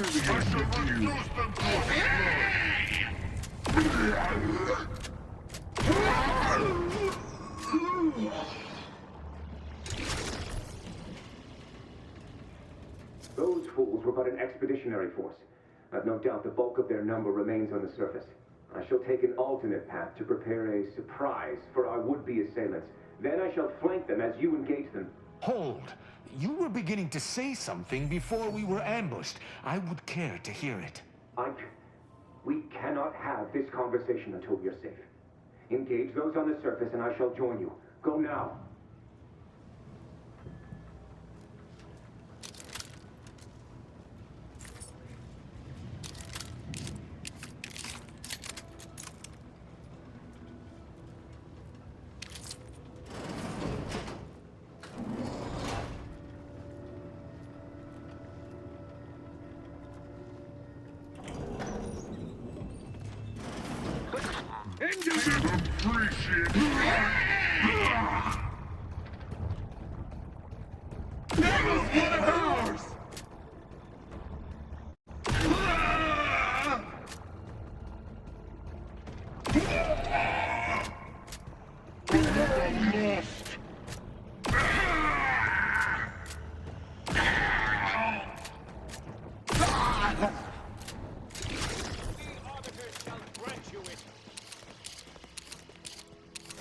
I shall reduce them to a Those fools were but an expeditionary force. I've no doubt the bulk of their number remains on the surface. I shall take an alternate path to prepare a surprise for our would-be assailants. Then I shall flank them as you engage them. Hold! You were beginning to say something before we were ambushed. I would care to hear it. We cannot have this conversation until we are safe. Engage those on the surface and I shall join you. Go now.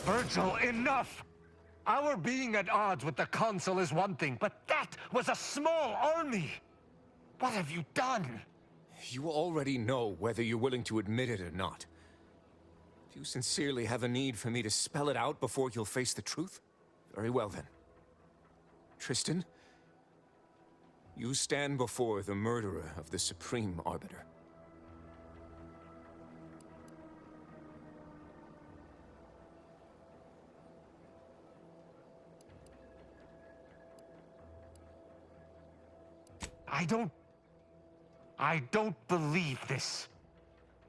Virgil, enough! Our being at odds with the Consul is one thing, but that was a small army! What have you done? You already know whether you're willing to admit it or not. Do you sincerely have a need for me to spell it out before you'll face the truth? Very well then. Tristan, you stand before the murderer of the Supreme Arbiter. I don't believe this.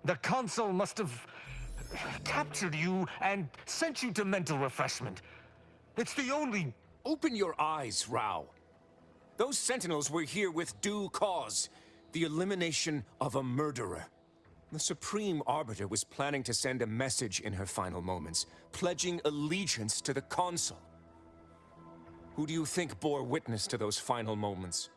The Consul must have captured you and sent you to mental refreshment. It's the only... Open your eyes, Rao. Those Sentinels were here with due cause. The elimination of a murderer. The Supreme Arbiter was planning to send a message in her final moments, pledging allegiance to the Consul. Who do you think bore witness to those final moments?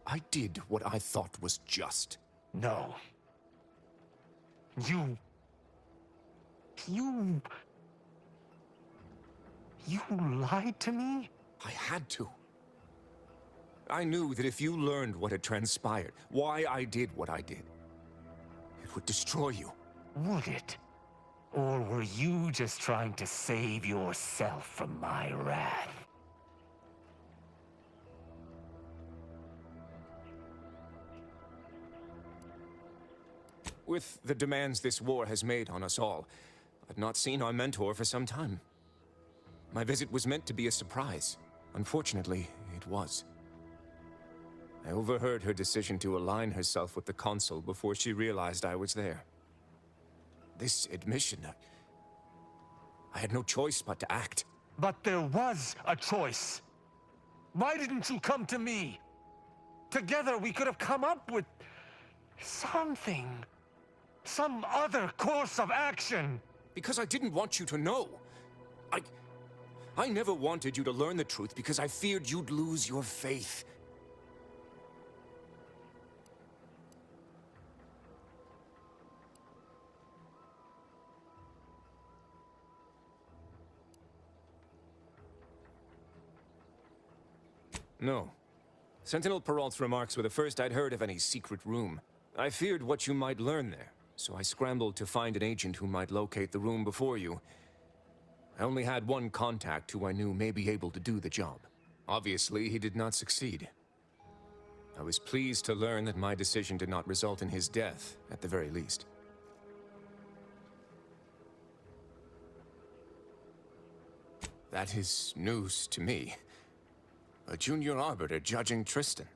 I did what I thought was just. No. You lied to me? I had to. I knew that if you learned what had transpired, why I did what I did, it would destroy you. Would it? Or were you just trying to save yourself from my wrath? With the demands this war has made on us all, I've not seen our mentor for some time. My visit was meant to be a surprise. Unfortunately, it was. I overheard her decision to align herself with the Consul before she realized I was there. This admission, I had no choice but to act. But there was a choice. Why didn't you come to me? Together we could have come up with something. Some other course of action. Because I didn't want you to know. I never wanted you to learn the truth because I feared you'd lose your faith. No. Sentinel Peralt's remarks were the first I'd heard of any secret room. I feared what you might learn there, so I scrambled to find an agent who might locate the room before you. I only had one contact who I knew may be able to do the job. Obviously, he did not succeed. I was pleased to learn that my decision did not result in his death, at the very least. That is news to me. A junior arbiter judging Tristan.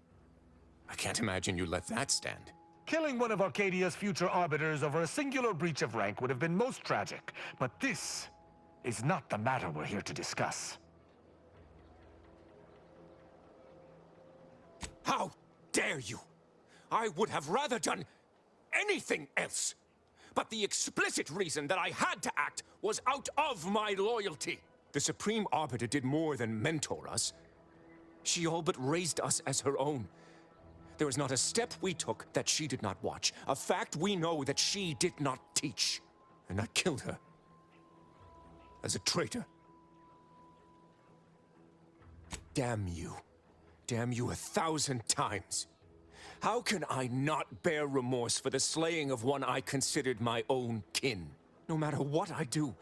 I can't imagine you let that stand. Killing one of Arcadia's future arbiters over a singular breach of rank would have been most tragic, but this is not the matter we're here to discuss. How dare you? I would have rather done anything else. But the explicit reason that I had to act was out of my loyalty. The Supreme Arbiter did more than mentor us. She all but raised us as her own. There was not a step we took that she did not watch, a fact we know that she did not teach. And I killed her. As a traitor. Damn you. Damn you 1,000 times. How can I not bear remorse for the slaying of one I considered my own kin? No matter what I do,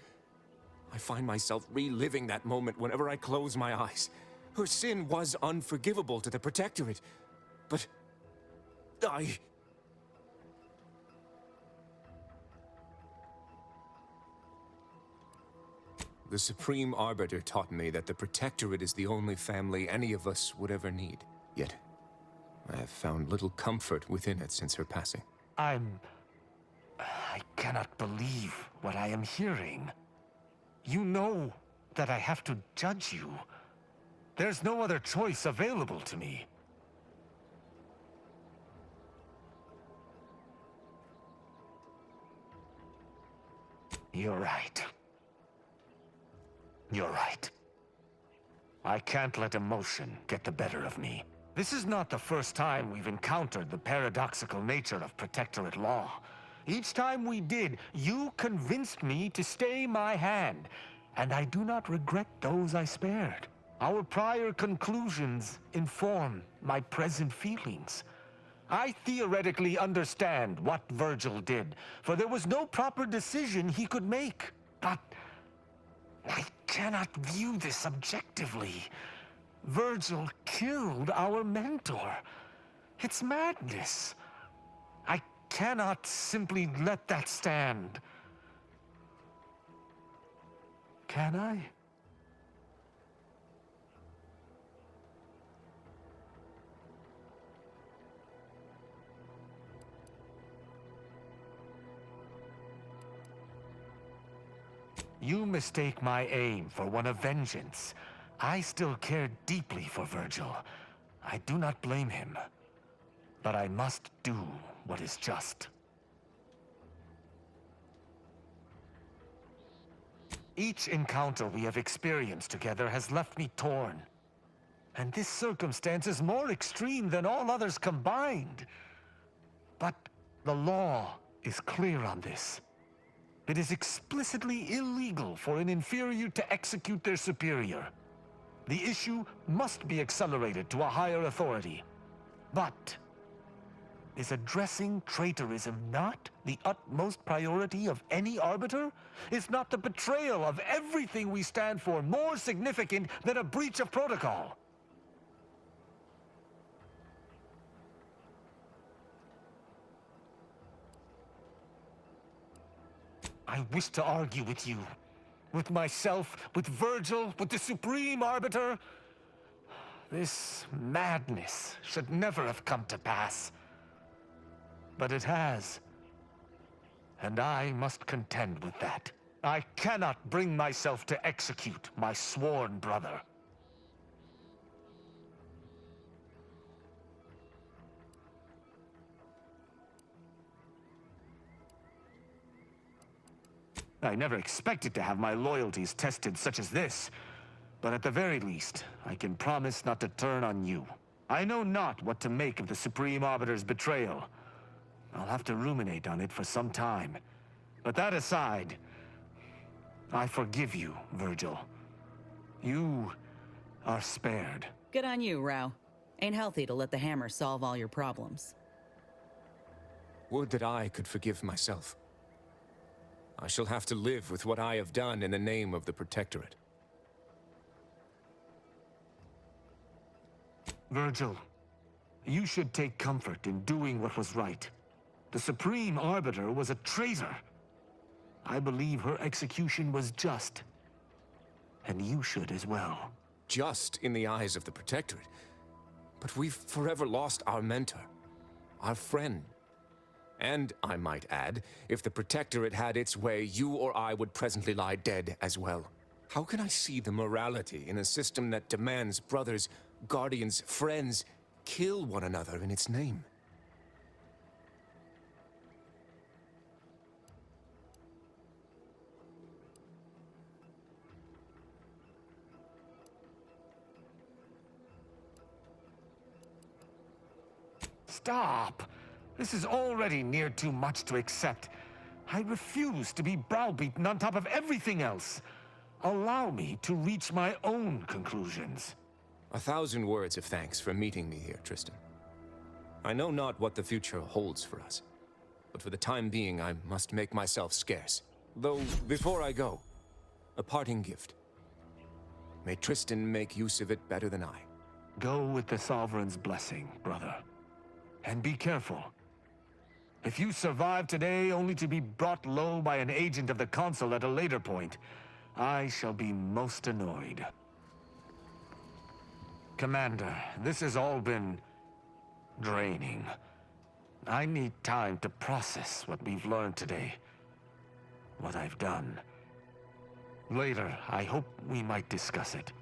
I find myself reliving that moment whenever I close my eyes. Her sin was unforgivable to the Protectorate, but The Supreme Arbiter taught me that the Protectorate is the only family any of us would ever need. Yet, I have found little comfort within it since her passing. I cannot believe what I am hearing. You know that I have to judge you. There's no other choice available to me. You're right. You're right. I can't let emotion get the better of me. This is not the first time we've encountered the paradoxical nature of Protectorate law. Each time we did, you convinced me to stay my hand, and I do not regret those I spared. Our prior conclusions inform my present feelings. I theoretically understand what Virgil did, for there was no proper decision he could make. But I cannot view this objectively. Virgil killed our mentor. It's madness. I cannot simply let that stand. Can I? You mistake my aim for one of vengeance. I still care deeply for Virgil. I do not blame him. But I must do what is just. Each encounter we have experienced together has left me torn. And this circumstance is more extreme than all others combined. But the law is clear on this. It is explicitly illegal for an inferior to execute their superior. The issue must be accelerated to a higher authority. But is addressing traitorism not the utmost priority of any arbiter? Is not the betrayal of everything we stand for more significant than a breach of protocol? I wish to argue with you. With myself, with Virgil, with the Supreme Arbiter. This madness should never have come to pass. But it has. And I must contend with that. I cannot bring myself to execute my sworn brother. I never expected to have my loyalties tested such as this. But at the very least, I can promise not to turn on you. I know not what to make of the Supreme Arbiter's betrayal. I'll have to ruminate on it for some time. But that aside, I forgive you, Virgil. You are spared. Good on you, Rao. Ain't healthy to let the hammer solve all your problems. Would that I could forgive myself. I shall have to live with what I have done in the name of the Protectorate. Virgil, you should take comfort in doing what was right. The Supreme Arbiter was a traitor. I believe her execution was just. And you should as well. Just in the eyes of the Protectorate. But we've forever lost our mentor, our friend, And, I might add, if the Protectorate had its way, you or I would presently lie dead as well. How can I see the morality in a system that demands brothers, guardians, friends kill one another in its name? Stop! This is already near too much to accept. I refuse to be browbeaten on top of everything else. Allow me to reach my own conclusions. 1,000 words of thanks for meeting me here, Tristan. I know not what the future holds for us, but for the time being I must make myself scarce. Though, before I go, a parting gift. May Tristan make use of it better than I. Go with the Sovereign's blessing, brother. And be careful. If you survive today only to be brought low by an agent of the Council at a later point, I shall be most annoyed. Commander, this has all been draining. I need time to process what we've learned today. What I've done. Later, I hope we might discuss it.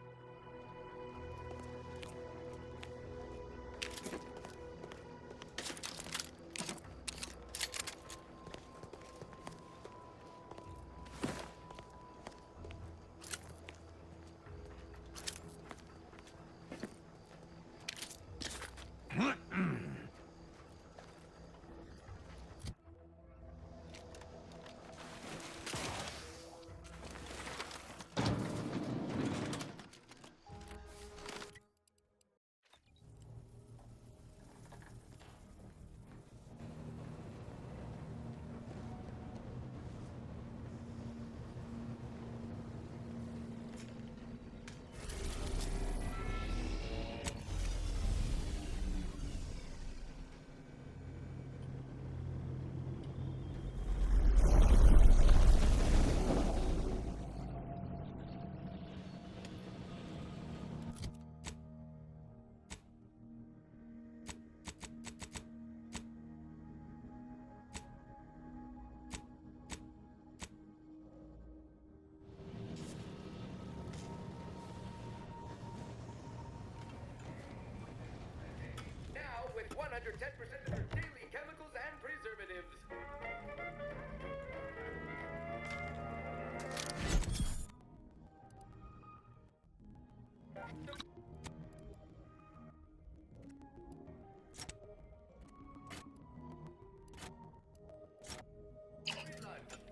With 110% of your daily chemicals and preservatives.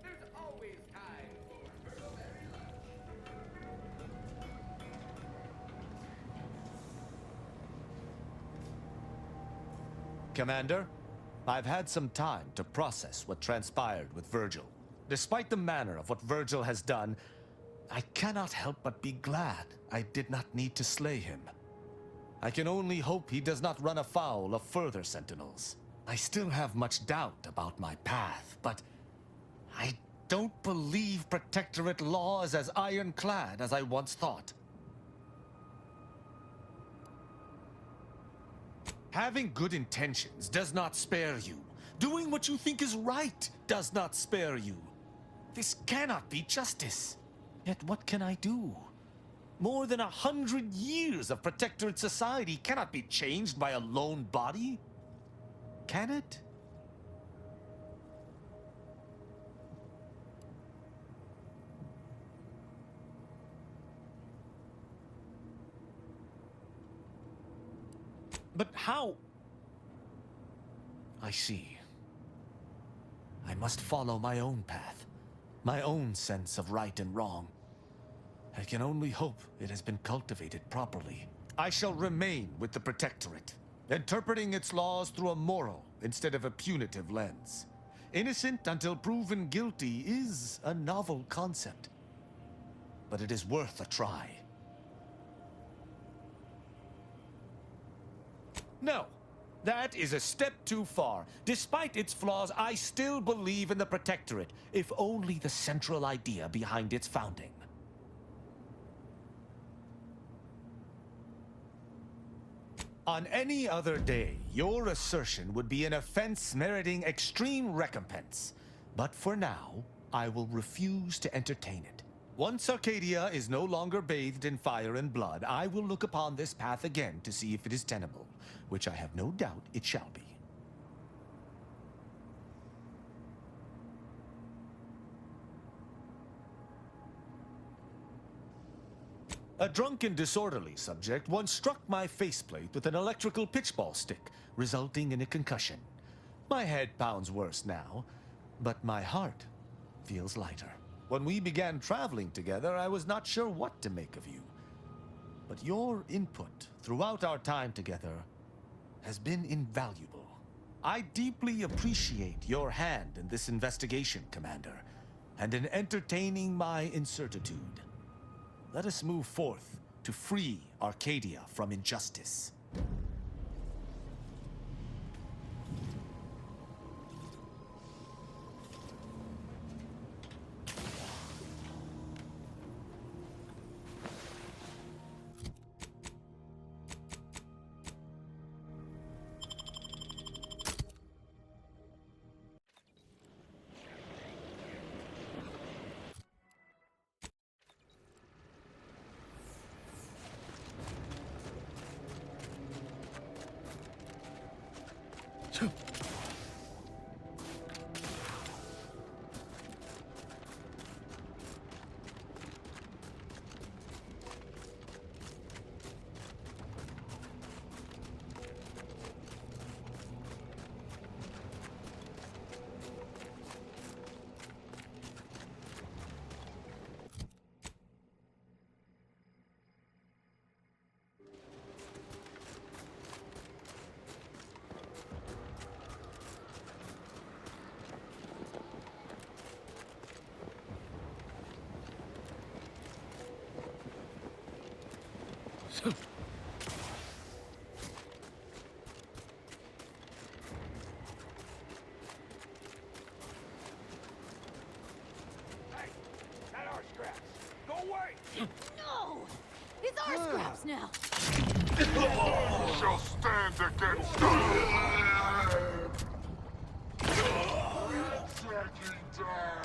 There's always time for Burberry lunch. Commander, I've had some time to process what transpired with Virgil. Despite the manner of what Virgil has done, I cannot help but be glad I did not need to slay him. I can only hope he does not run afoul of further Sentinels. I still have much doubt about my path, but I don't believe Protectorate law is as ironclad as I once thought. Having good intentions does not spare you. Doing what you think is right does not spare you. This cannot be justice. Yet what can I do? More than 100 years of Protectorate society cannot be changed by a lone body. Can it? But how? I see. I must follow my own path, my own sense of right and wrong. I can only hope it has been cultivated properly. I shall remain with the Protectorate, interpreting its laws through a moral instead of a punitive lens. Innocent until proven guilty is a novel concept, but it is worth a try. No, that is a step too far. Despite its flaws, I still believe in the Protectorate, if only the central idea behind its founding. On any other day, your assertion would be an offense meriting extreme recompense. But for now, I will refuse to entertain it. Once Arcadia is no longer bathed in fire and blood, I will look upon this path again to see if it is tenable, which I have no doubt it shall be. A drunken, disorderly subject once struck my faceplate with an electrical pitchball stick, resulting in a concussion. My head pounds worse now, but my heart feels lighter. When we began traveling together, I was not sure what to make of you. But your input throughout our time together has been invaluable. I deeply appreciate your hand in this investigation, Commander, and in entertaining my incertitude. Let us move forth to free Arcadia from injustice. Not our scraps. Go away! No! It's our scraps now! Who shall stand against us? Tracking down.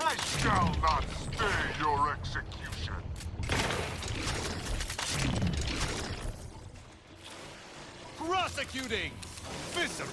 I shall not stay your execution. Prosecuting! Visceral!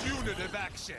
Unit of action.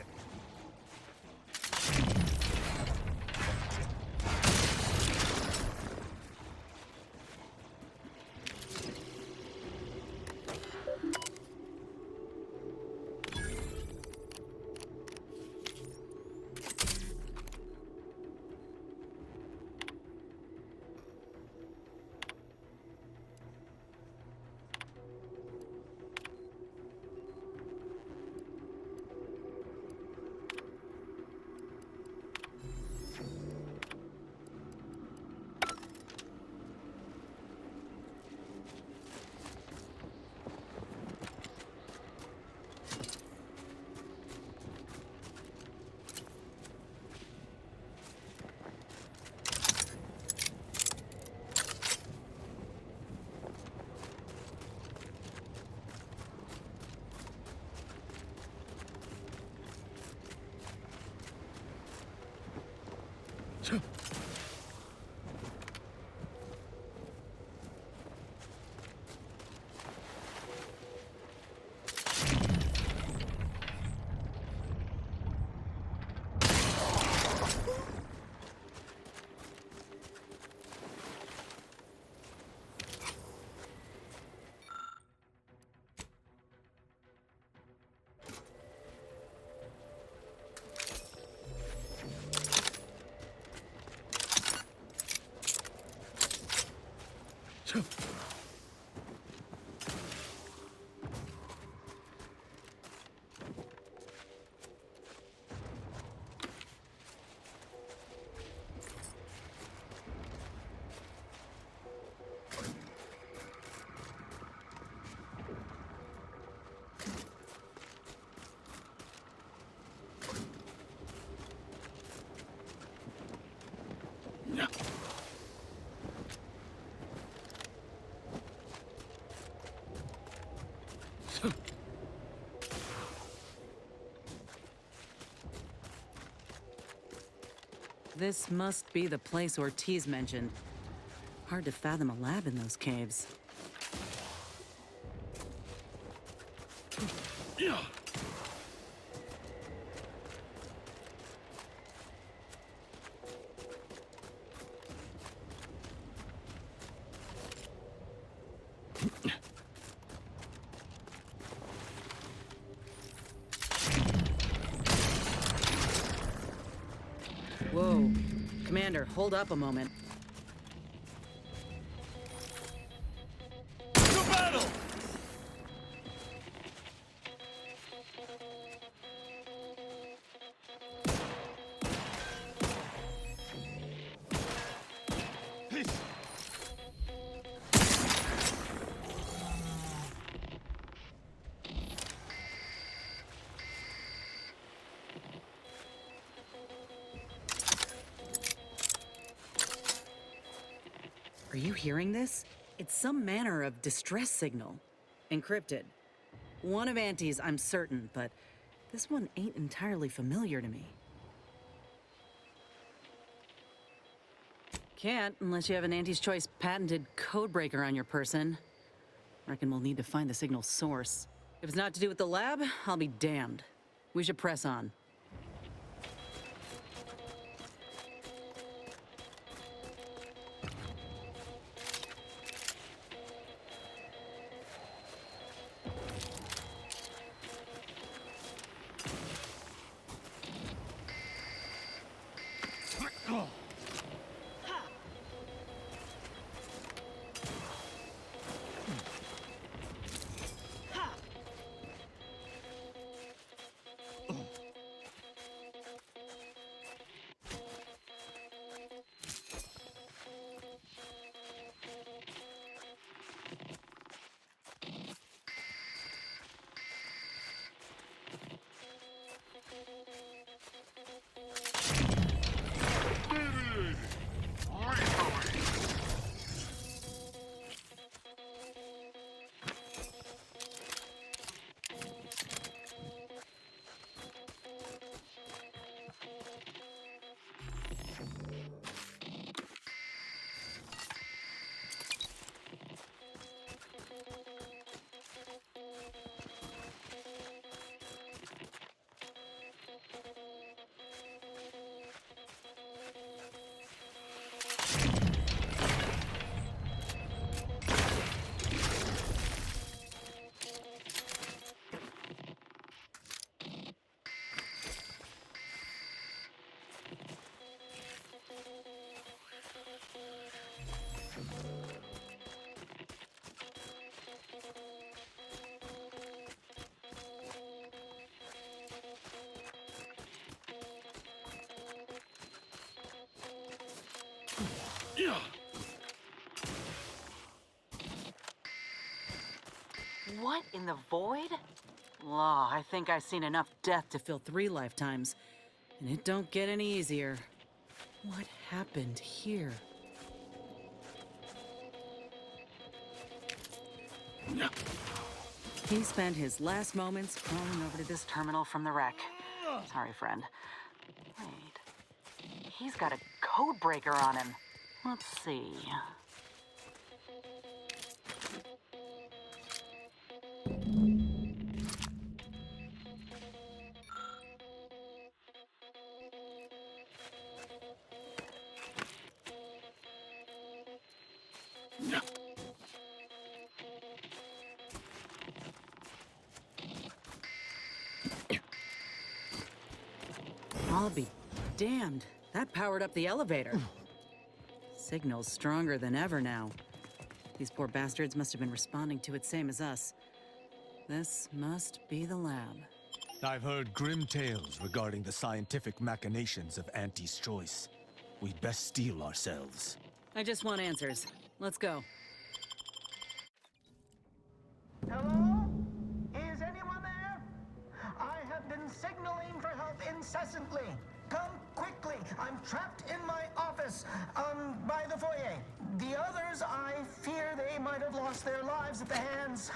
This must be the place Ortiz mentioned. Hard to fathom a lab in those caves. Whoa. Commander, hold up a moment. To battle! Are you hearing this? It's some manner of distress signal. Encrypted. One of Auntie's, I'm certain, but this one ain't entirely familiar to me. Can't unless you have an Auntie's Choice patented codebreaker on your person. Reckon we'll need to find the signal's source. If it's not to do with the lab, I'll be damned. We should press on. What in the void? Law, I think I've seen enough death to fill 3 lifetimes. And it don't get any easier. What happened here? He spent his last moments crawling over to this terminal from the wreck. Sorry, friend. Wait. He's got a code breaker on him. Let's see. I'll be damned. That powered up the elevator. Signal's stronger than ever now. These poor bastards must have been responding to it same as us. This must be the lab. I've heard grim tales regarding the scientific machinations of Auntie's choice. We'd best steel ourselves. I just want answers. Let's go. Hello? Is anyone there? I have been signaling for help incessantly. Come quickly. I'm trapped in my office, by the foyer. The others, I fear they might have lost their lives at the hands,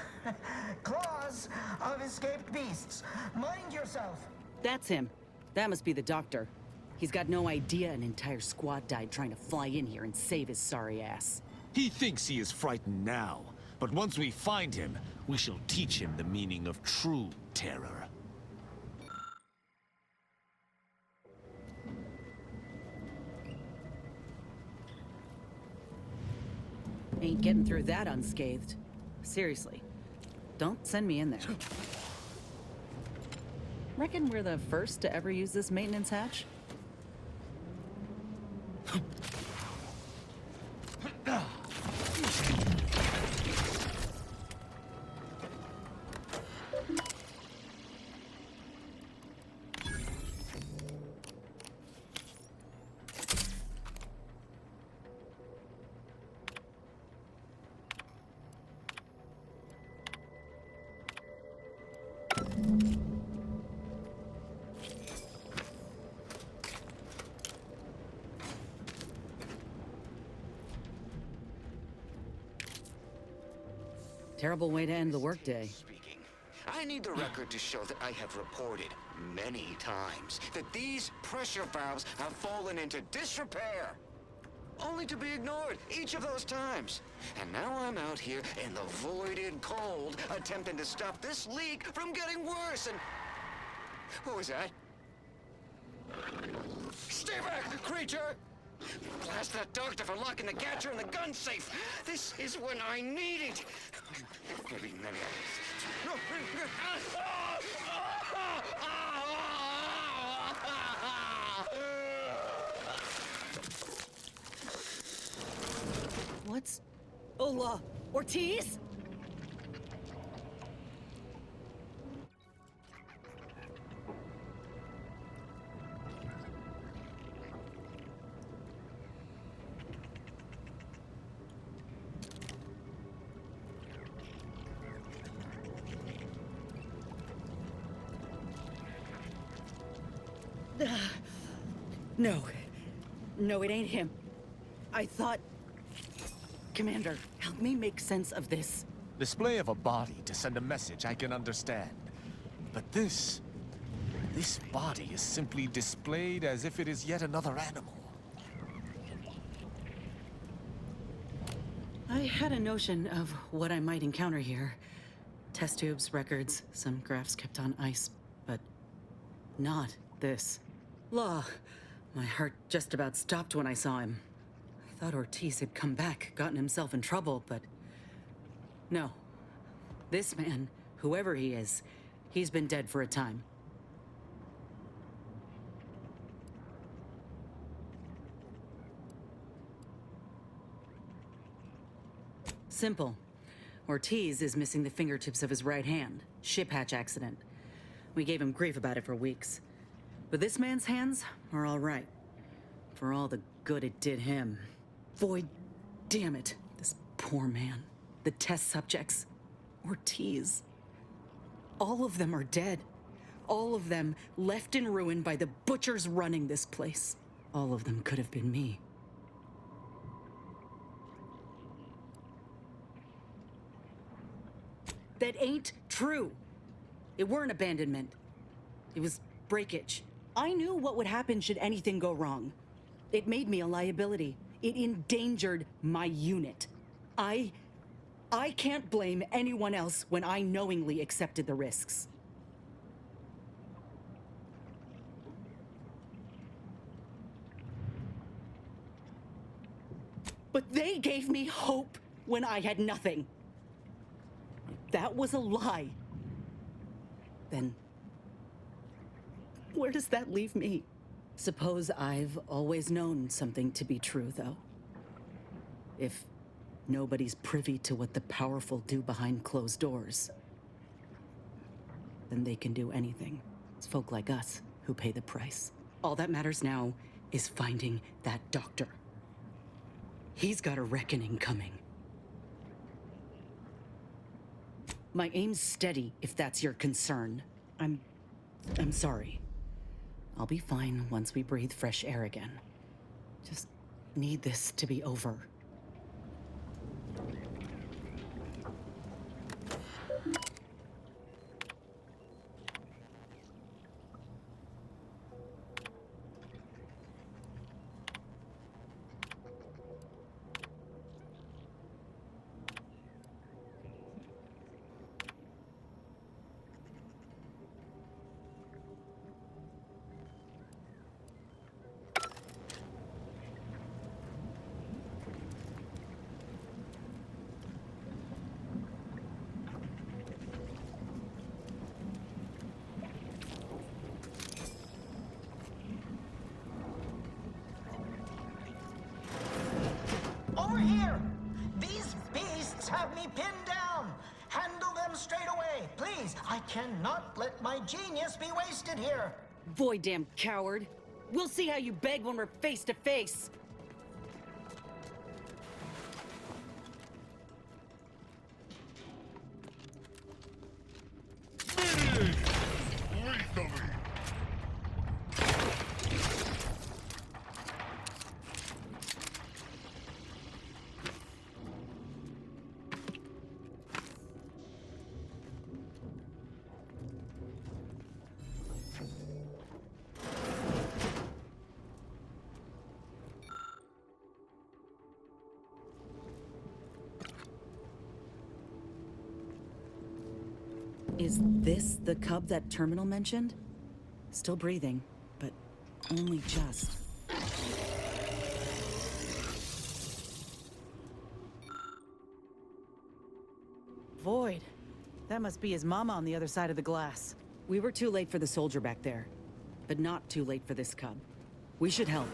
claws of escaped beasts. Mind yourself. That's him. That must be the doctor. He's got no idea an entire squad died trying to fly in here and save his sorry ass. He thinks he is frightened now, but once we find him, we shall teach him the meaning of true terror. Ain't getting through that unscathed. Seriously. Don't send me in there. Reckon we're the first to ever use this maintenance hatch? Terrible way to end the workday. Speaking. I need the record to show that I have reported many times that these pressure valves have fallen into disrepair. Only to be ignored each of those times. And now I'm out here in the voided cold, attempting to stop this leak from getting worse and... What was that? Stay back, creature! Blast that doctor for locking the gadget in the gun safe! This is when I need it! Maybe What's... Hola, Ortiz? No. No, it ain't him. I thought... Commander, help me make sense of this. Display of a body to send a message I can understand. But this body is simply displayed as if it is yet another animal. I had a notion of what I might encounter here. Test tubes, records, some graphs kept on ice, but not this. Law, my heart just about stopped when I saw him. I thought Ortiz had come back, gotten himself in trouble, but no. This man, whoever he is, he's been dead for a time. Simple. Ortiz is missing the fingertips of his right hand. Ship hatch accident. We gave him grief about it for weeks. But this man's hands are all right. For all the good it did him. Void, damn it. This poor man. The test subjects. Ortiz. All of them are dead. All of them left in ruin by the butchers running this place. All of them could have been me. That ain't true. It weren't abandonment. It was breakage. I knew what would happen should anything go wrong. It made me a liability. It endangered my unit. I can't blame anyone else when I knowingly accepted the risks. But they gave me hope when I had nothing. If that was a lie, then where does that leave me? Suppose I've always known something to be true, though. If nobody's privy to what the powerful do behind closed doors, then they can do anything. It's folk like us who pay the price. All that matters now is finding that doctor. He's got a reckoning coming. My aim's steady, if that's your concern. I'm sorry. I'll be fine once we breathe fresh air again. Just need this to be over. Over here! These beasts have me pinned down! Handle them straight away, please! I cannot let my genius be wasted here! Void, damn coward. We'll see how you beg when we're face to face. Lethally! Is this the cub that Terminal mentioned? Still breathing, but only just. Void. That must be his mama on the other side of the glass. We were too late for the soldier back there, but not too late for this cub. We should help.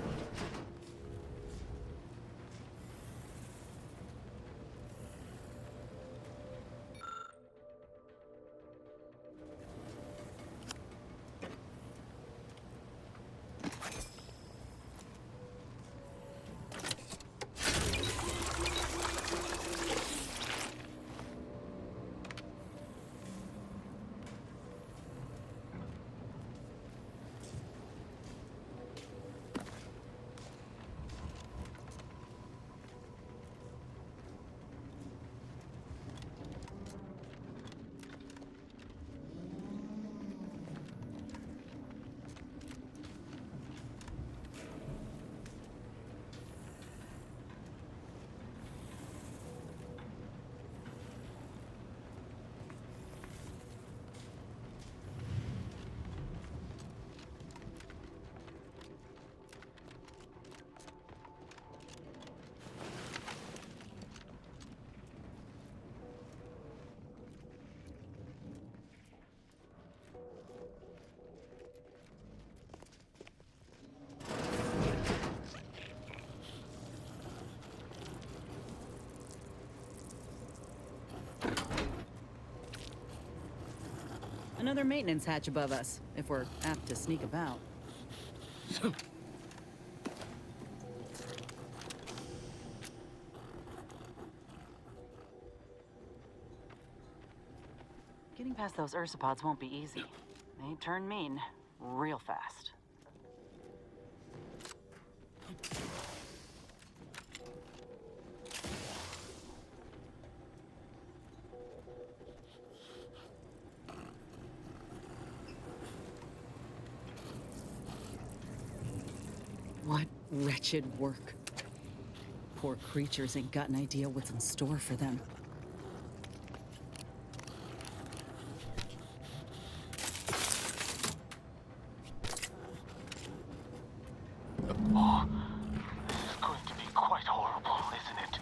Another maintenance hatch above us, if we're apt to sneak about. Getting past those ursopods won't be easy. They turn mean real fast. What wretched work. Poor creatures ain't got an idea what's in store for them. Oh, this is going to be quite horrible, isn't it?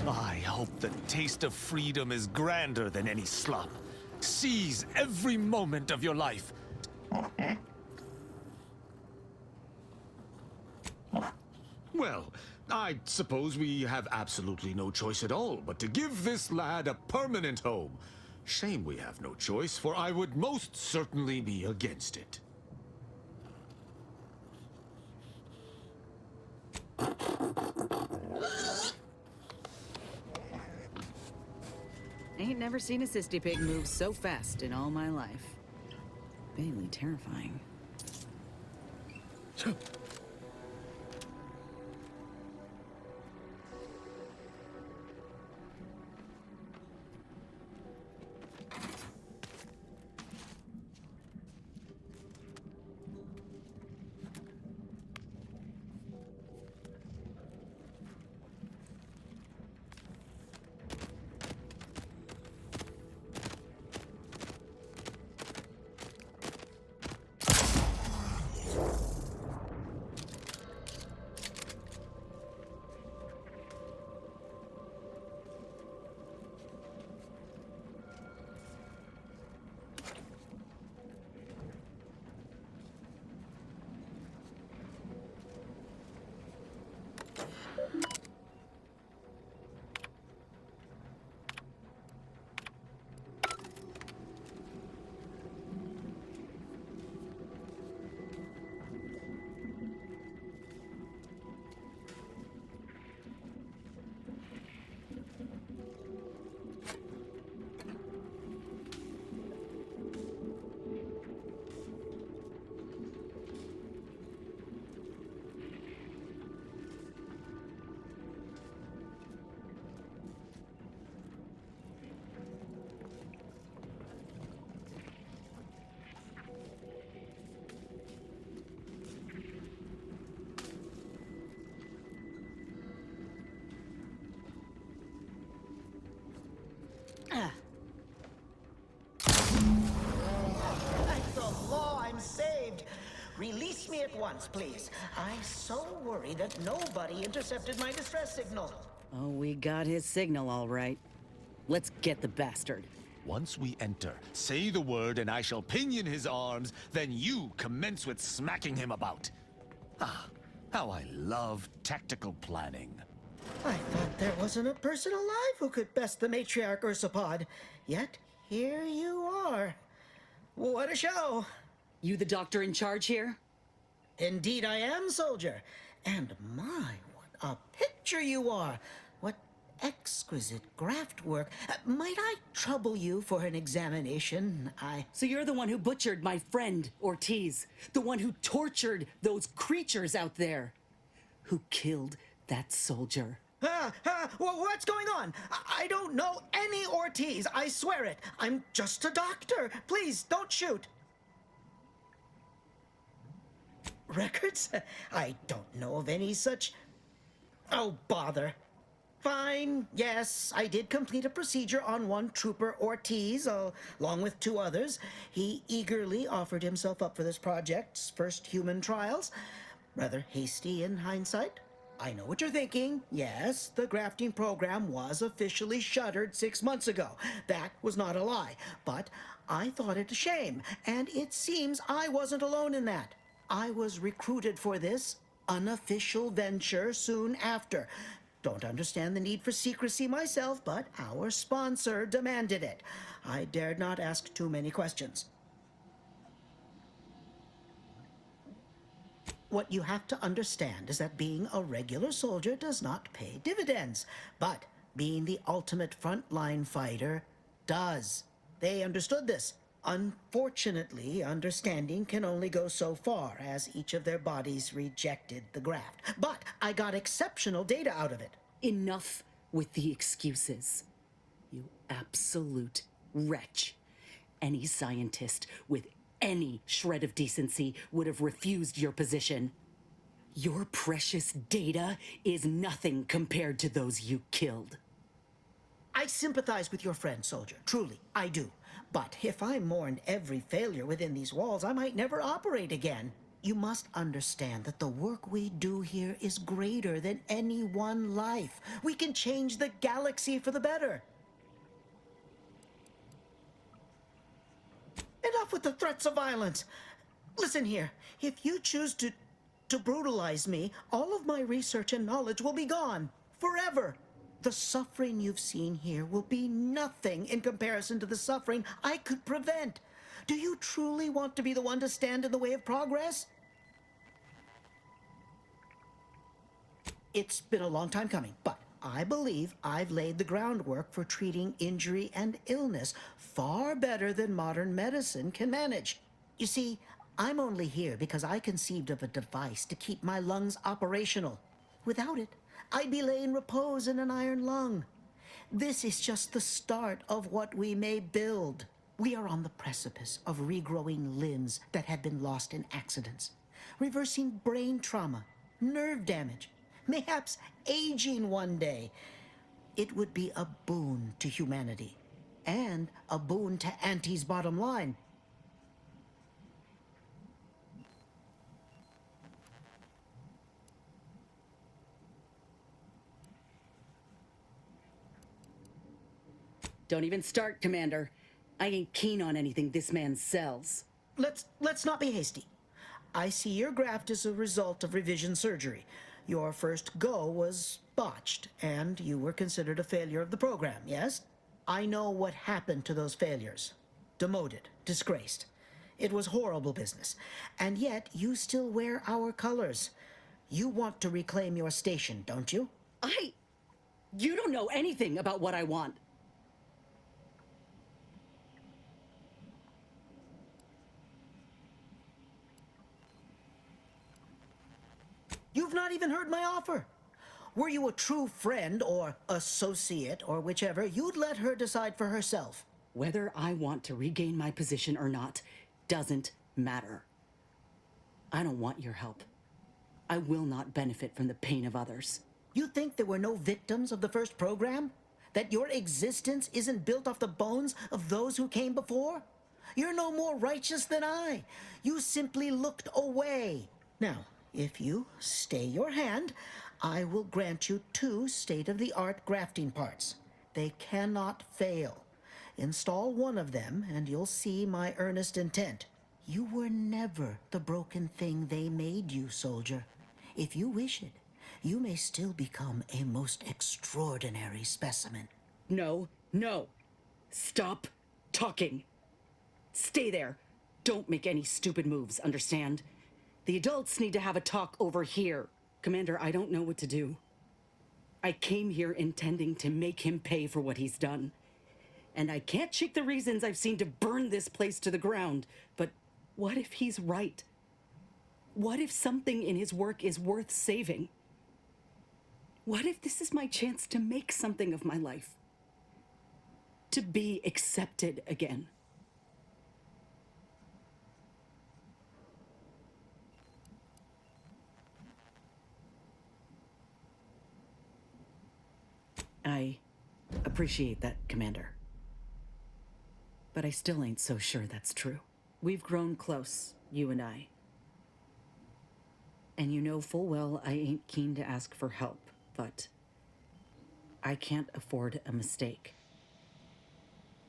I hope the taste of freedom is grander than any slop. Seize every moment of your life. Well, I suppose we have absolutely no choice at all but to give this lad a permanent home. Shame we have no choice, for I would most certainly be against it. Ain't never seen a cysty pig move so fast in all my life. Vaguely terrifying. Thank the law, I'm saved. Release me at once, please. I so worry that nobody intercepted my distress signal. Oh, we got his signal all right. Let's get the bastard. Once we enter, say the word and I shall pinion his arms, then you commence with smacking him about. Ah, how I love tactical planning. I thought there wasn't a person alive who could best the matriarch Ursapod. Yet, here you are. What a show! You the doctor in charge here? Indeed I am, soldier. And my, what a picture you are! What exquisite graft work. Might I trouble you for an examination? So you're the one who butchered my friend, Ortiz. The one who tortured those creatures out there. Who killed that soldier. What's going on? I don't know any Ortiz, I swear it. I'm just a doctor. Please, don't shoot. Records? I don't know of any such... Oh, bother. Fine, yes, I did complete a procedure on one Trooper Ortiz, along with 2 others. He eagerly offered himself up for this project's first human trials. Rather hasty in hindsight. I know what you're thinking. Yes, the grafting program was officially shuttered 6 months ago. That was not a lie. But I thought it a shame, and it seems I wasn't alone in that. I was recruited for this unofficial venture soon after. Don't understand the need for secrecy myself, but our sponsor demanded it. I dared not ask too many questions. What you have to understand is that being a regular soldier does not pay dividends, but being the ultimate frontline fighter does. They understood this. Unfortunately, understanding can only go so far, as each of their bodies rejected the graft. But I got exceptional data out of it. Enough with the excuses. You absolute wretch. Any scientist with any shred of decency would have refused your position. Your precious data is nothing compared to those you killed. I sympathize with your friend, soldier. Truly, I do. But if I mourned every failure within these walls, I might never operate again. You must understand that the work we do here is greater than any one life. We can change the galaxy for the better. Enough with the threats of violence. Listen here, if you choose to brutalize me, all of my research and knowledge will be gone. Forever. The suffering you've seen here will be nothing in comparison to the suffering I could prevent. Do you truly want to be the one to stand in the way of progress? It's been a long time coming, but I believe I've laid the groundwork for treating injury and illness far better than modern medicine can manage. You see, I'm only here because I conceived of a device to keep my lungs operational. Without it, I'd be laying repose in an iron lung. This is just the start of what we may build. We are on the precipice of regrowing limbs that have been lost in accidents, reversing brain trauma, nerve damage, mayhaps aging one day. It would be a boon to humanity, and a boon to Auntie's bottom line. Don't even start, Commander. I ain't keen on anything this man sells. Let's not be hasty. I see your graft is a result of revision surgery. Your first go was botched, and you were considered a failure of the program, yes? I know what happened to those failures. Demoted, disgraced. It was horrible business. And yet, you still wear our colors. You want to reclaim your station, don't you? You don't know anything about what I want. You've not even heard my offer. Were you a true friend or associate or whichever, you'd let her decide for herself. Whether I want to regain my position or not doesn't matter. I don't want your help. I will not benefit from the pain of others. You think there were no victims of the first program? That your existence isn't built off the bones of those who came before? You're no more righteous than I. You simply looked away. Now, if you stay your hand, I will grant you 2 state-of-the-art grafting parts. They cannot fail. Install one of them, and you'll see my earnest intent. You were never the broken thing they made you, soldier. If you wish it, you may still become a most extraordinary specimen. No, no. Stop talking. Stay there. Don't make any stupid moves, understand? The adults need to have a talk over here. Commander, I don't know what to do. I came here intending to make him pay for what he's done. And I can't shake the reasons I've seen to burn this place to the ground. But what if he's right? What if something in his work is worth saving? What if this is my chance to make something of my life? To be accepted again? I appreciate that, Commander. But I still ain't so sure that's true. We've grown close, you and I. And you know full well I ain't keen to ask for help, but I can't afford a mistake.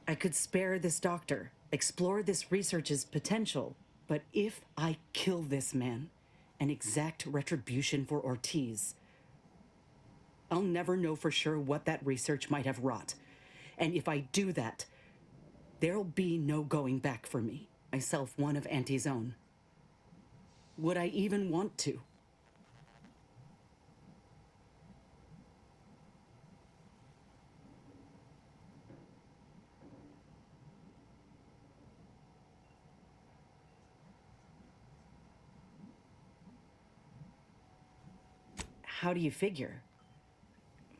I could spare this doctor, explore this research's potential, but if I kill this man and exact retribution for Ortiz, I'll never know for sure what that research might have wrought. And if I do that, there'll be no going back for me, myself one of Auntie's own. Would I even want to? How do you figure?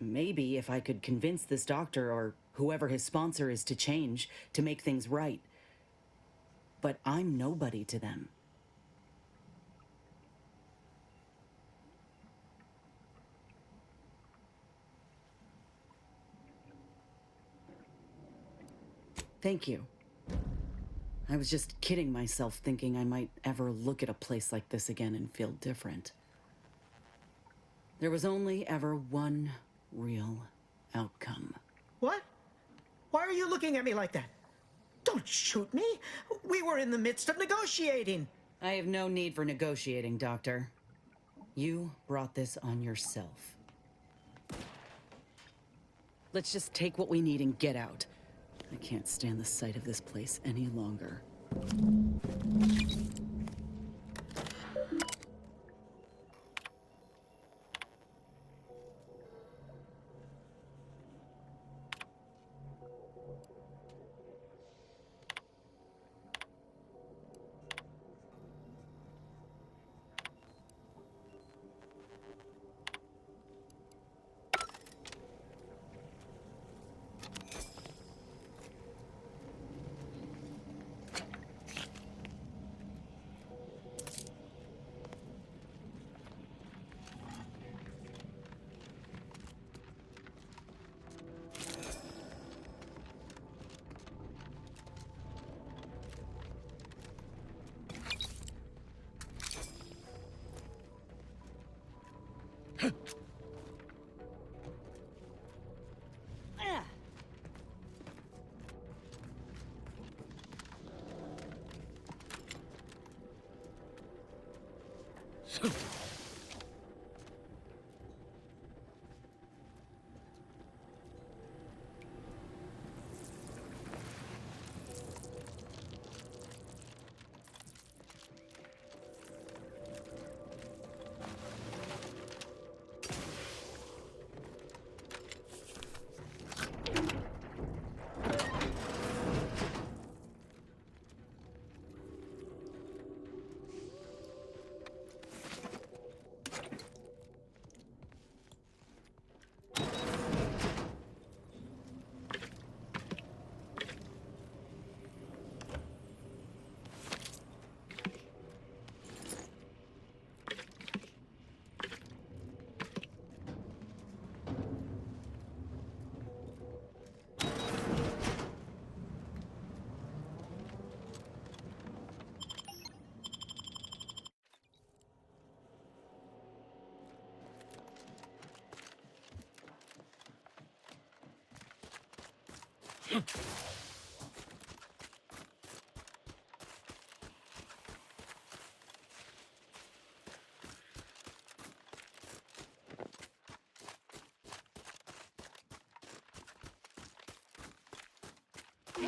Maybe if I could convince this doctor or whoever his sponsor is to change, to make things right. But I'm nobody to them. Thank you. I was just kidding myself thinking I might ever look at a place like this again and feel different. There was only ever one real outcome. What? Why are you looking at me like that? Don't shoot me. We were in the midst of negotiating. I have no need for negotiating, Doctor. You brought this on yourself. Let's just take what we need and get out. I can't stand the sight of this place any longer.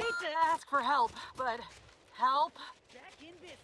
hate to ask for help, but help? Back in business.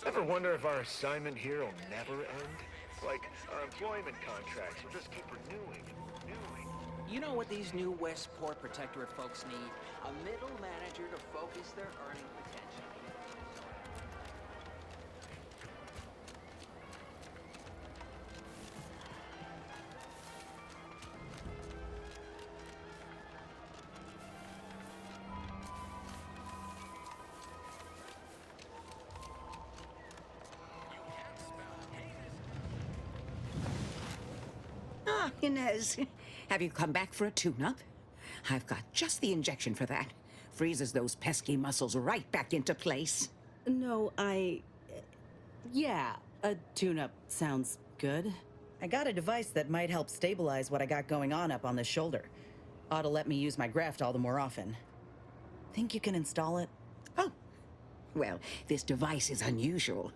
Ever wonder if our assignment here will never end? Like, our employment contracts will just keep renewing and renewing. You know what these new Westport Protectorate folks need? A middle manager to focus their earning potential. Ah, Inez, have you come back for a tune-up? I've got just the injection for that. Freezes those pesky muscles right back into place. No, yeah, a tune-up sounds good. I got a device that might help stabilize what I got going on up on the shoulder. Ought to let me use my graft all the more often. Think you can install it? Oh, well, this device is unusual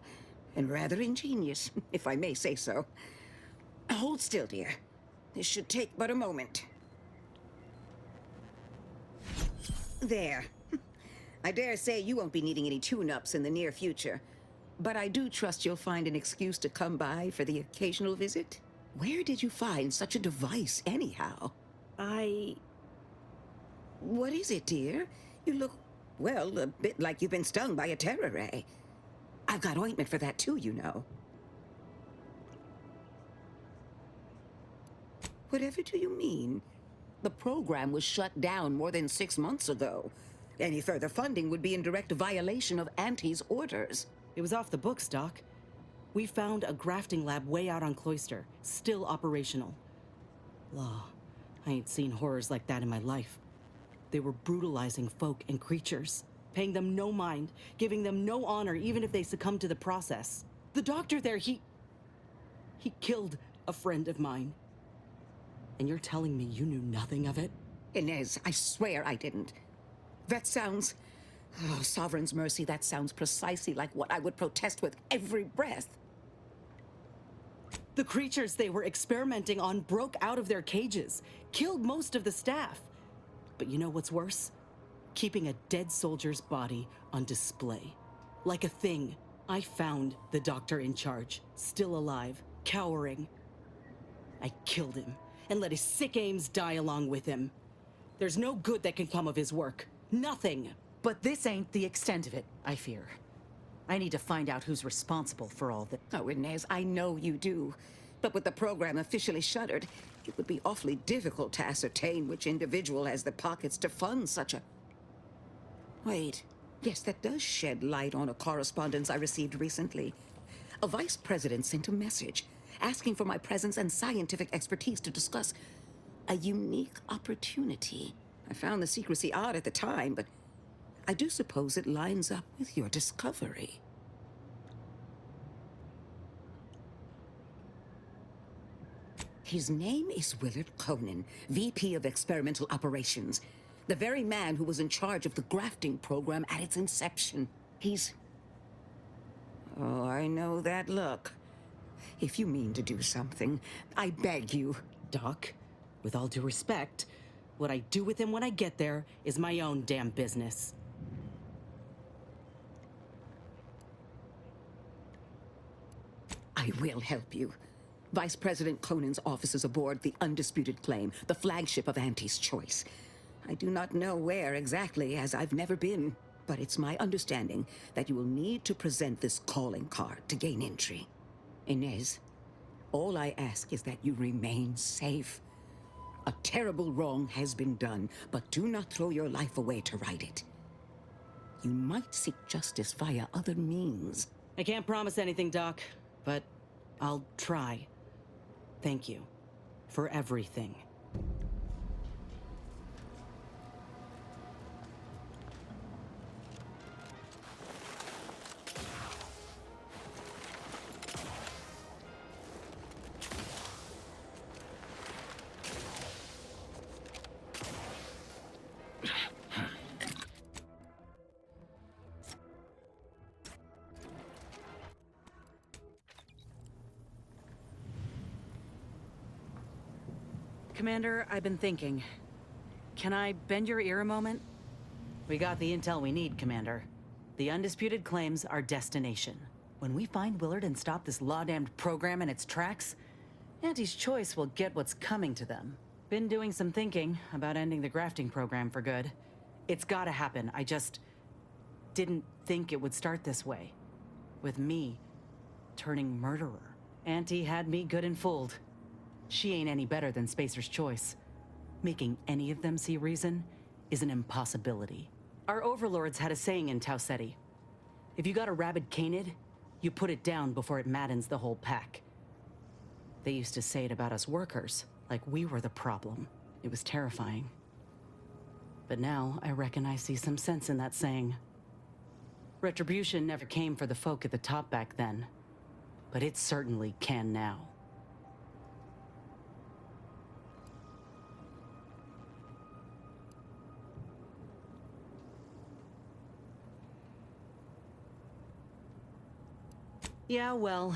and rather ingenious, if I may say so. Hold still, dear. This should take but a moment. There. I dare say you won't be needing any tune-ups in the near future. But I do trust you'll find an excuse to come by for the occasional visit. Where did you find such a device, anyhow? What is it, dear? You look, well, a bit like you've been stung by a terror ray. I've got ointment for that too, you know. Whatever do you mean? The program was shut down more than 6 months ago. Any further funding would be in direct violation of Auntie's orders. It was off the books, Doc. We found a grafting lab way out on Cloister, still operational. Law, I ain't seen horrors like that in my life. They were brutalizing folk and creatures, paying them no mind, giving them no honor even if they succumbed to the process. The doctor there, he killed a friend of mine. And you're telling me you knew nothing of it? Inez, I swear I didn't. That sounds... Oh, Sovereign's mercy, that sounds precisely like what I would protest with every breath. The creatures they were experimenting on broke out of their cages, killed most of the staff. But you know what's worse? Keeping a dead soldier's body on display. Like a thing. I found the doctor in charge, still alive, cowering. I killed him, and let his sick aims die along with him. There's no good that can come of his work. Nothing. But this ain't the extent of it, I fear. I need to find out who's responsible for all this. Oh, Inez, I know you do. But with the program officially shuttered, it would be awfully difficult to ascertain which individual has the pockets to fund such a... Wait. Yes, that does shed light on a correspondence I received recently. A vice president sent a message asking for my presence and scientific expertise to discuss a unique opportunity. I found the secrecy odd at the time, but I do suppose it lines up with your discovery. His name is Willard Conan, VP of Experimental Operations. The very man who was in charge of the grafting program at its inception. He's... Oh, I know that look. If you mean to do something, I beg you. Doc, with all due respect, what I do with him when I get there is my own damn business. I will help you. Vice President Conan's office is aboard the Undisputed Claim, the flagship of Auntie's Choice. I do not know where exactly, as I've never been, but it's my understanding that you will need to present this calling card to gain entry. Inez, all I ask is that you remain safe. A terrible wrong has been done, but do not throw your life away to right it. You might seek justice via other means. I can't promise anything, Doc, but I'll try. Thank you for everything. Commander, I've been thinking. Can I bend your ear a moment? We got the intel we need, Commander. The Undisputed Claim's our destination. When we find Willard and stop this law-damned program in its tracks, Auntie's Choice will get what's coming to them. Been doing some thinking about ending the grafting program for good. It's gotta happen. I just didn't think it would start this way. With me turning murderer. Auntie had me good and fooled. She ain't any better than Spacer's Choice. Making any of them see reason is an impossibility. Our overlords had a saying in Tau Ceti. If you got a rabid canid, you put it down before it maddens the whole pack. They used to say it about us workers, like we were the problem. It was terrifying. But now I reckon I see some sense in that saying. Retribution never came for the folk at the top back then, but it certainly can now. Yeah, well,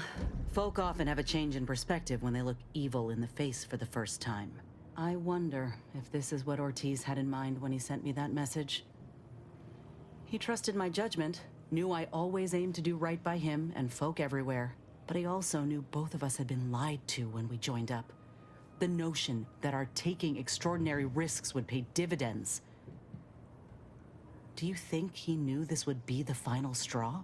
folk often have a change in perspective when they look evil in the face for the first time. I wonder if this is what Ortiz had in mind when he sent me that message. He trusted my judgment, knew I always aimed to do right by him and folk everywhere, but he also knew both of us had been lied to when we joined up. The notion that our taking extraordinary risks would pay dividends. Do you think he knew this would be the final straw?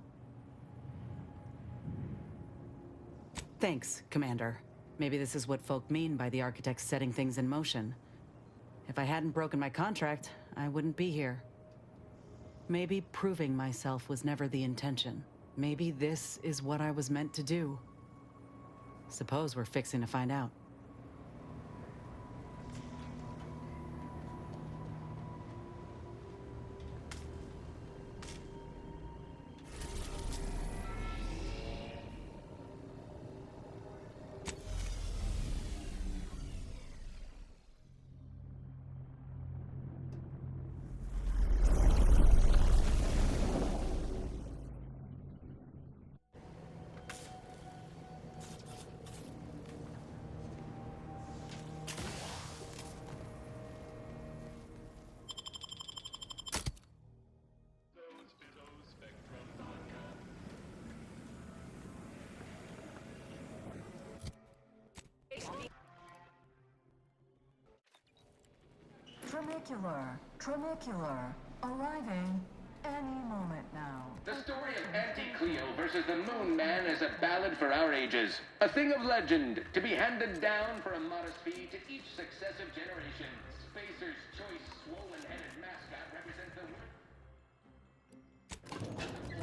Thanks, Commander. Maybe this is what folk mean by the architects setting things in motion. If I hadn't broken my contract, I wouldn't be here. Maybe proving myself was never the intention. Maybe this is what I was meant to do. Suppose we're fixing to find out. Tramicular, arriving any moment now. The story of Auntie Cleo versus the Moon Man is a ballad for our ages. A thing of legend, to be handed down for a modest fee to each successive generation. Spacer's Choice swollen-headed mascot represents the...